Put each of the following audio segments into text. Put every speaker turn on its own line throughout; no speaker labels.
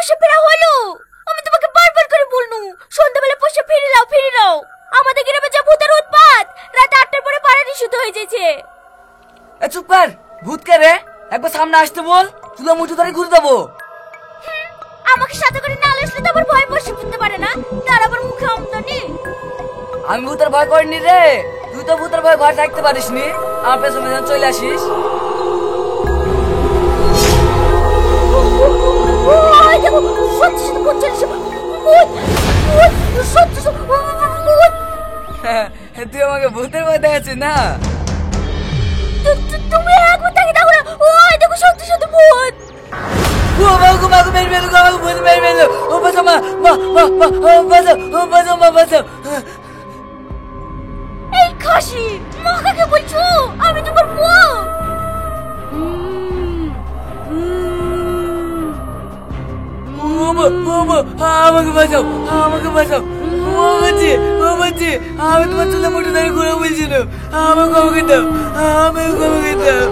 পোষা ফেরা হলো? আমি তোমাকে বারবার করে বলনু সন্ধ্যাবেলা পোষা ফিরে নাও। আমাদের গ্রামে যা ভূতের উৎপাত, রাত 8টার পরে পাড়া নিষিদ্ধ হয়ে যাচ্ছে।
চুপ কর, ভূত কে রে? একবার সামনে আসতে বল, চুলা মুঠো ধরে ঘুরে দেবো।
আমাকে সাথে করে না আসলে তো আবার ভয় বসে করতে পারে না, তার আবার মুখে আমদানি।
আমি ভূতের ভয় করিনি রে, তুই তো ভূতের ভয় ঘরে থাকতে পারিস নি, আমার পেছনে যখন চলে আসিস।
ওই দেখো, সত্যি সত্যি ভূত চলেছে। সত্যি ভূত।
তুই আমাকে ভূতের ভয় দেখাচ্ছিস না?
তুমি একবার তাকে দেখো না, ওই দেখো সত্যি সত্যি ভূত।
ও বাবু বাবু মেরে মেরে আমাকে ভূত মেরে মেরে, ও বাঁচা মা মা মা মা, বাঁচাও বাঁচাও মা বাঁচাও।
এই খাসি, মা কাকে বলছো? আমি তোমার বউ।
আমাকে বাঁচাও, আমাকে বাঁচাও। ও বাচ্চি, আমি তোমার চুলা মুঠো ধরে ঘুরে বলছিল, আমাকে আমাকে দাও, আমাকে আমাকে দাও।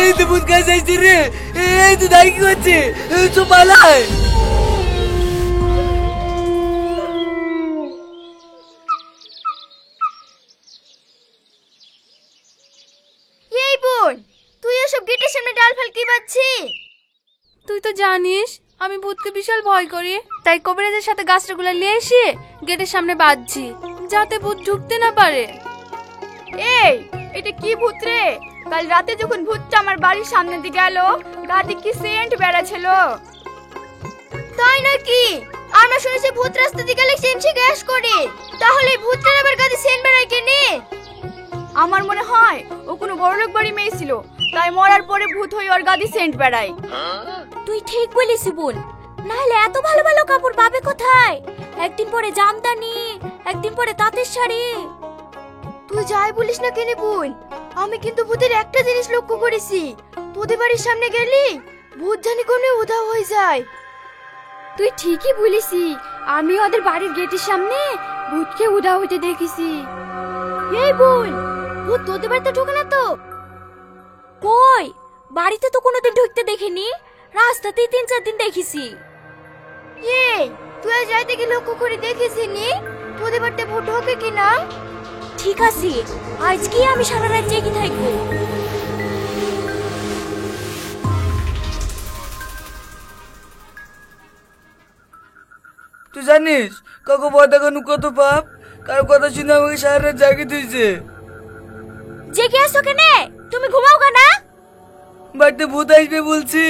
এই তো ভূত কাছে আসছে রে, এই তো দাঁড়িয়ে কি করছে, তো পালায়।
এই বোন, তুই এসব গেটের সামনে ডাল ফাল কি বাজছি?
তুই তো জানিস আমি ভূতকে বিশাল ভয় করি, তাই কবিরাজের সাথে গাছটাগুলো নিয়ে এসে গেটের সামনে বাঁধছি, যাতে ভূত ঢুকতে না পারে।
এই, এটা কি ভূত রে? কাল রাতে যখন ভূতটা আমার বাড়ির সামনে দিয়ে গেল, গাতে কি সেন্ট বেড়াছিল।
তাই নাকি? আমরা শুনেছি ভূত রাস্তা দিয়ে গেলে সেন্ট গ্যাস করে, তাহলে ভূতটার আবার গায়ে সেন্ট বেড়ায় কেনে?
আমার মনে হয় ও কোনো বড়লোক বাড়ি মেয়ে ছিল, তাই মরার পরে ভূত হয়ে ওর গাদি সেন্ট বেড়ায়।
তুই ঠিক বলিস বোন, নাহলে এত ভালো ভালো কাপড় পাবে কোথায়? একদিন পরে জামদানি, একদিন পরে তাঁতের শাড়ি। তুই যাই বলিস না কেন বোন, আমি কিন্তু ভূতের একটা জিনিস লক্ষ্য করেছি, তোদের বাড়ির সামনে গেলি ভূত জানি কোনো উধাও হয়ে যায়।
তুই ঠিকই বলিসি, আমি ওদের বাড়ির গেটের সামনে ভূতকে উধাও হতে দেখেছি।
এই বোন, ভূত তোদের বাড়িতে ঢোকে না তো? কই, বাড়িতে তো কোনোদিন ঢুকতে দেখিনি, রাস্তাতেই 3-4 দিন দেখেছি। এই, তুই আজ রাতে কি লক্ষ্য করে দেখেছিনি তোদের বাড়িতে ভূত ঢোকে কিনা? ঠিক আছে, আজকে আমি সারা রাত জেগে থাকবো।
তুই জানিস কাকু ভয় দেখানো কত পাপ, কারো কথা শুনে আমাকে সারা রাত জাগিয়ে দিয়েছে।
জেগে আসো কেনে? তুমি ঘুমাও কেন?
বাড়িতে ভূত আসবে বলছি,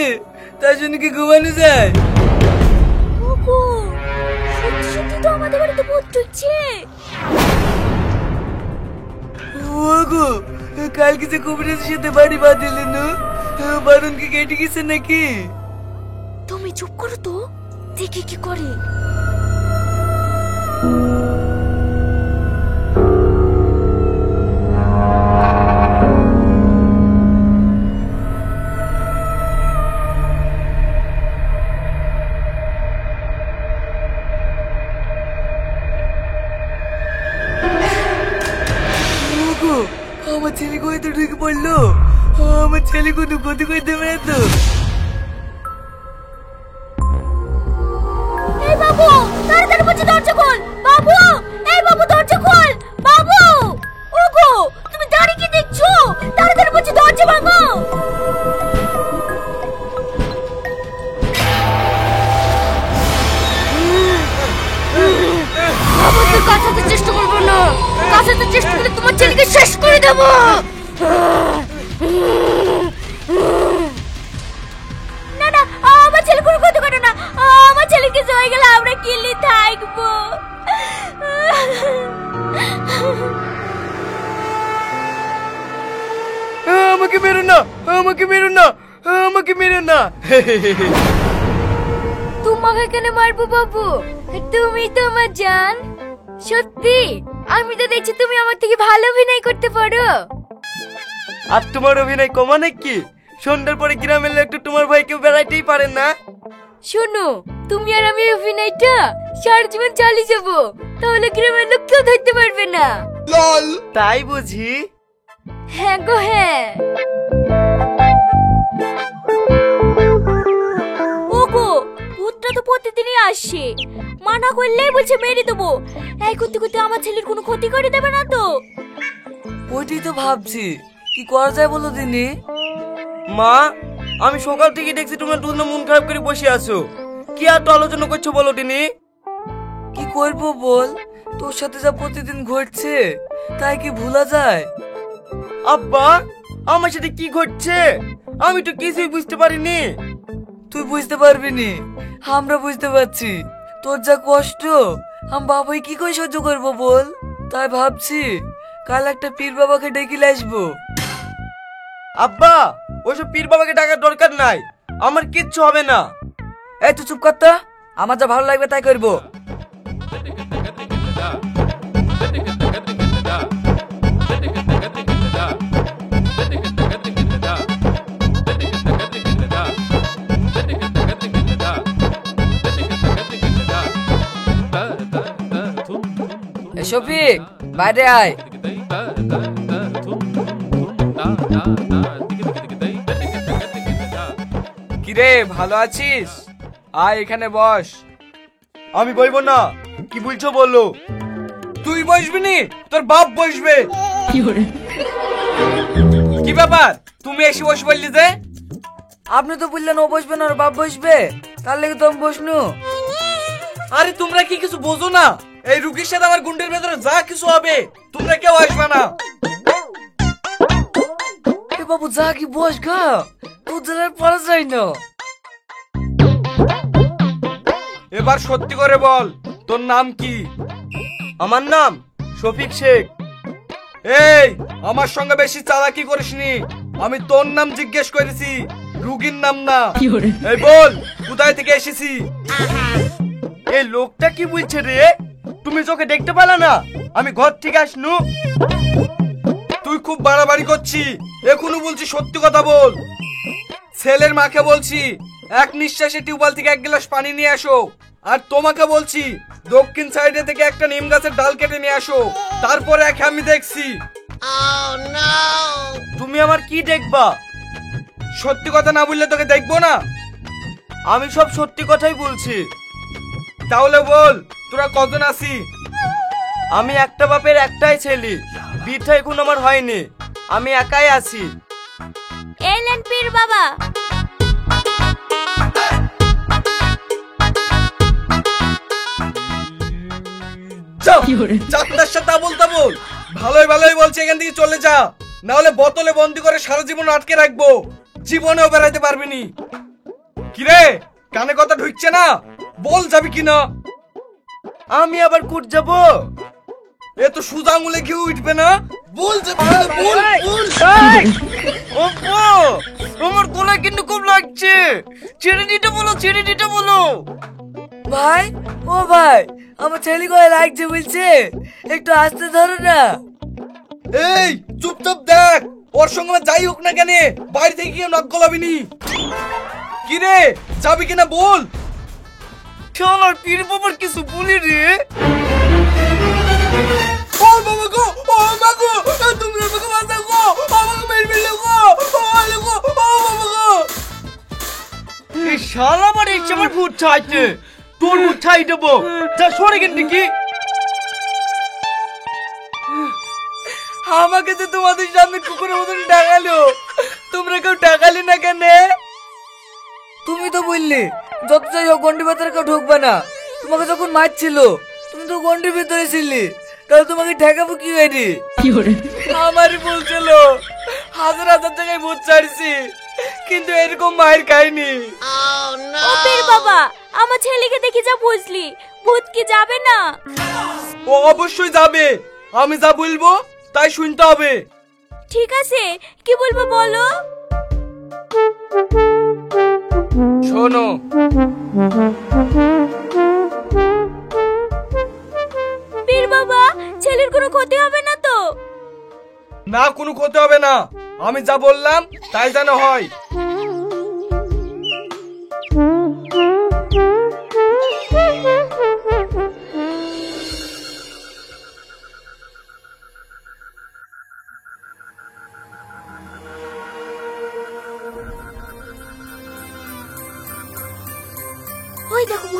তার জন্য কি ঘুমানো যায়?
ওগো, সত্যি সত্যি তো আমাদের বাড়িতে ভূত ঢুকছে।
ওগো, কালকে যে কবিরাজের সাথে বাড়ি বাঁধিলেন, বারণ কি কেটে গেছে নাকি?
তুমি চুপ করো তো, দেখি কি করে।
আমার ছেলে কোথায় তো ঢুকে পড়লো, আমার ছেলে কোনো ক্ষতি করে দেবে না তো?
এই বাবু, তাড়াতাড়ি বলছি দরজা খোল। বাবু, এই বাবু দরজা খোল। বাবু, ওগো, তুমি দাঁড়িয়ে কি দেখছো? তাড়াতাড়ি বলছি দরজা ভাঙো।
আমাকে কাছাতে চেষ্টা করবো না, কাছাতে চেষ্টা করলে তোমার ছেলেকে শেষ করে দেবো।
না না, আমার ছেলে কোনো ক্ষতি করে না, আমার ছেলে কিছু হয়ে গেলে আমরা কিলি থাকবো।
আমাকে মেরো না, আমাকে মেরো না, আমাকে মেরো না।
তোমাকে কেন মারবো বাবু? তুমি তো আমার জান। সত্যি, আমি তো দেখছি তুমি আমার থেকে ভালো অভিনয় করতে পারো।
আর তোমার অভিনয় কমা নাকি? সন্ধ্যার পরে গ্রামের লোক তো তোমার ভাই কেউ বেড়াইতেই পারেন না।
শোনো, তুমি আর আমি অভিনয়টা সারা জীবন চালিয়ে যাবো। তাহলে গ্রামের লোক কেউ ধরতে পারবে না।
তাই বুঝি?
হ্যাঁ গো হ্যাঁ। ওগো, ভূতটা তো প্রতিদিনই আসে, মানা করলেই বলছে মেরে দেবো। এই করতে করতে আমার ছেলের কোনো ক্ষতি করে দেবে না তো?
ওইটাই তো ভাবছি, কি করা যায় বলো দিনি।
মা, আমি সকাল থেকে দেখছি তোমার দুধ মন খারাপ করে বসে আছো। কি আর তো আলোচনা করছো বলো দিনি?
কি করবো বল, তোর সাথে যা প্রতিদিন ঘটছে তাই কি ভোলা যায়?
আব্বা, আমার সাথে কি ঘটছে আমি তো কিছুই বুঝতে পারিনি।
তুই বুঝতে পারবি নি, আমরা বুঝতে পারছি। তোর যা কষ্ট আমি বাবাই কি করে সহ্য করবো বল। তাই ভাবছি কাল একটা পীর বাবাকে ডেকে আসবো।
আব্বা, ওইসব পীর বাবাকে ডাকার দরকার নাই, আমার কিচ্ছু হবে না।
এই তুই চুপ কর তো, আমার যা ভালো লাগবে তাই করবো। শফিক, বাইরে আয়।
কিরে, ভালো আছিস? আয় এখানে বস। আমি বলবো না, কি বলছো বলো। তুই বসবি নি, তোর বাপ বসবে। কি ব্যাপার, তুমি এসে বস বললি যে?
আপনি তো বললেন ও বসবে না, ওর বাপ বসবে, তার লেগে তো আমি বসনু।
আরে তোমরা কি কিছু বোঝো না? এই রুগীর সাথে আমার গুন্ডের ভেতরে যা কিছু হবে তোমরা কেউ আসবে না।
এ বাবু যা কি বস গা, তোর জেলার পড়া যায় না।
এবার সত্যি করে বল, তোর নাম কি? আমার নাম শফিক শেখ। এই, আমার সঙ্গে বেশি চালাকি করিসনি, আমি তোর নাম জিজ্ঞেস করেছি, রুগীর নাম না। এই বল, কোথায় থেকে এসেছি? এই লোকটা কি বলছে রে? তুমি চোখে দেখতে পেলে না আমি ঘর থেকে আসনু? তুই খুব বাড়াবাড়ি করছি, এখনো বলছি সত্যি কথা বল। ছেলের মাকে বলছি এক নিঃশ্বাসে টিউবওয়েল থেকে এক গ্লাস পানি নিয়ে আসো, আর তোমাকে বলছি দক্ষিণ সাইডে থেকে একটা নিম গাছের ডাল কেটে নিয়ে আসো, তারপরে এক আমি দেখছি। তুমি আমার কি দেখবা? সত্যি কথা না বললে তোকে দেখবো না? আমি সব সত্যি কথাই বলছি। তাহলে বল, তোরা কজন আছি? আমি একটা বাপের একটাই ছেলে, বিটা এখন আমার হয়নি, আমি একাই আছি।
এলেন পীর বাবা।
চাকদার সাথে বলতে বল, ভালোই ভালোই বলছি এখান থেকে চলে যা, না হলে বোতলে বন্দি করে সারা জীবন আটকে রাখবো, জীবনেও বেড়াইতে পারবি নি। কিরে, কানে কথা ঢুকছে না? বল যাবি কিনা? আমি আবার কুট যাব? এ তো সুজা আঙুলে কেউ উঠবে না। বল যাবি কিনা, বল বল। ওপো, আমার গলায় কিন্তু খুব লাগছে, ছেড়ে দিতে বলো, ছেড়ে দিতে বলো।
ভাই, ও ভাই, আমার ছেলে করে লাগছে বলছে, একটু আস্তে ধরো না।
এই চুপচাপ দেখ, ওর সঙ্গে আমার যাই হোক না কেন বাইরে থেকে কেউ নাক গলাবি নি। কিরে, যাবি কিনা বল। শালার পীর বাবার কিছু বলি রে। ও বাবা গো, ও বাবা গো, তুমি আমাকে বাঁচাও গো, আমাকে মেরে ফেললে গো, ও আলে গো, ও বাবা গো। এই শালা আমার ইচ্ছে আমার ভূত ছাইতে, তোর ভূত ছাই দেবো, যা সরে গেন নাকি। আমাকে তো তোমাদের সামনে কুকুরের মতন ডাকালো, তোমরা কেউ ডাকালি না কেন?
তুমি তো বললে যত যাই হোক গন্ডির ভেতরে কেউ ঢুকবে না। তোমাকে যখন মারছিল তুমি তো গন্ডির ভিতরে ছিলে, তাহলে তোমাকে ঠেকাবো কি হয়নি?
আমারই বলছিল হাজার হাজার জায়গায় ভূত ছাড়ছি, কিন্তু এরকম মায়ের খাইনি।
ও পীর বাবা, আমার ছেলেকে দেখে যা বুঝলি, ভূত কি যাবে না?
ও অবশ্যই যাবে, আমি যা বলবো তাই শুনতে হবে।
ঠিক আছে, কি বলবো বলো?
শোনো,
পীর বাবা, ছেলের কোনো ক্ষতি হবে না তো?
না, কোনো ক্ষতি হবে না, আমি যা বললাম তাই যেন হয়।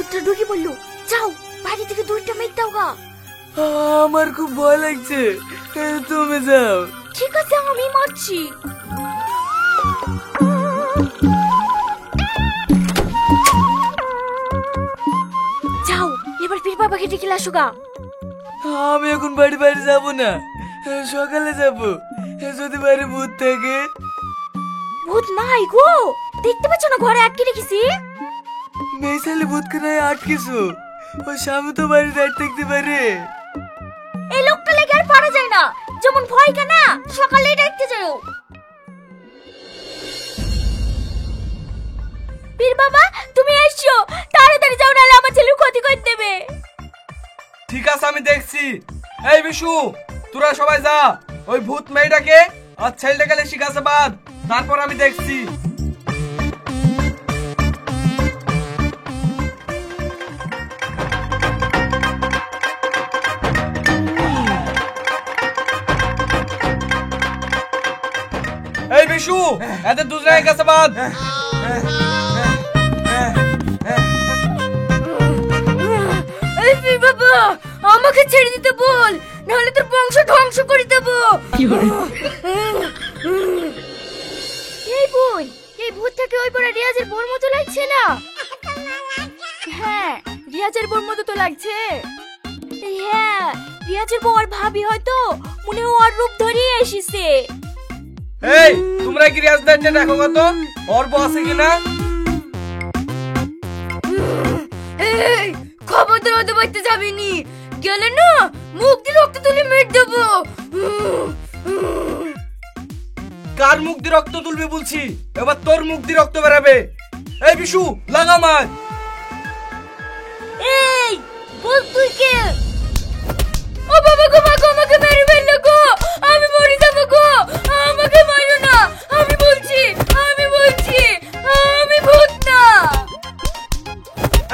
ভূতটা ঢুকে পড়লো। যাও বাড়ি থেকে 2টা মেঘ দাও গা।
আমার খুব ভয় লাগছে, তুমি যাও।
ঠিক আছে আমি মারছি। যাও এবার পীর বাবাকে ডেকে আসো গা।
আমি এখন বাড়ি বাইরে যাব না, সকালে যাব। যদি বাইরে ভূত থাকে।
ভূত নাই গো, দেখতে পাচ্ছ না ঘরে আটকে রেখেছি।
মেয়েশালে ভূতকে নাই আটকেছো, ও স্বামী তো বাড়ি রাত থাকতে পারে।
এই লোকটা লেগে আর পারা যায় না, যেমন ভয় কেনা সকালেই দেখতে যাও। পীর বাবা তুমি এসো, তাড়াতাড়ি যাও নাহলে আমার ছেলের ক্ষতি করে দেবে।
ঠিক আছে আমি দেখছি। এই বিশু, তোরা সবাই যা, ওই ভূত মেয়েটাকে আর ছেলেটাকে শিখাছে বাদ, তারপর আমি দেখছি। এই বিশু, এদের দুজনের কাছে বাদ।
এই পীর বাবা আমাকে ছেড়ে দিতে বল, নাহলে তোর বংশ ধ্বংস করে দেব। এই বোন, এই ভূতটাকে ওই পড়া রিয়াজের বোর মতো লাগছে না?
হ্যাঁ, রিয়াজের বোর মতো তো লাগছে।
হ্যাঁ রিয়াজের বউ আর ভাবি হয়তো মনে হয় ওর রূপ ধরিয়ে এসেছে।
এই তোমরা কি রিয়াজ দেখতে দেখো কত ওর বসে কিনা?
এই খবরদার ওদের বাড়িতে যাবি নি, গেলে না মুখ দিয়ে রক্ত তুলে মেরে দেবো।
কার মুখ দিয়ে রক্ত তুলবি বলছি? এবার তোর মুখ দিয়ে রক্ত বেরাবে। এই বিশু লাগা মার।
এই বল তুই কে? ও বাবা গো, মা গো, আমাকে মেরে ফেললো গো, আমি মরে যাবো গো, আমাকে মারো না, আমি বলছি আমি ভূত না।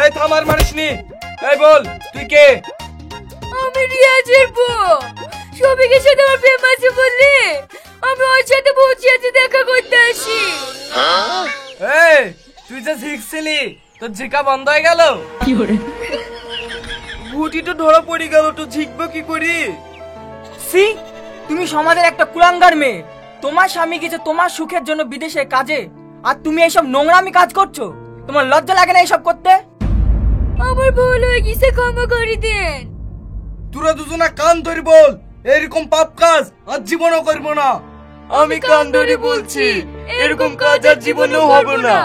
এই থামার মারিসনি। এই বল তুই কে?
আমি রিয়াজের বউ, শফিকের সাথে আমার প্রেম আছে বললে আমি ওর সাথে বসিয়াছি দেখা করতে আসি।
এই তুই যে ঝিকছিলি, তোর ঝিকা বন্ধ হয়ে গেল? ভূতি তো ধরা পড়ে গেল, তো ঝিকবো কি করি?
সি, তুমি সমাজের একটা কুলাঙ্গার মেয়ে। তোমার স্বামী গেছে তোমার সুখের জন্য বিদেশে কাজে, আর তুমি এইসব নোংরামি কাজ করছো। তোমার লজ্জা লাগে না এইসব করতে?
আমার ভুল হয়ে গেছে, ক্ষমা করে দেন।
তোরা দুজনা কান ধরি বল, এরকম পাপ কাজ আর জীবনও করবো না।
আমি কান ধরে বলছি, এরকম কাজ আর জীবনেও হবে না।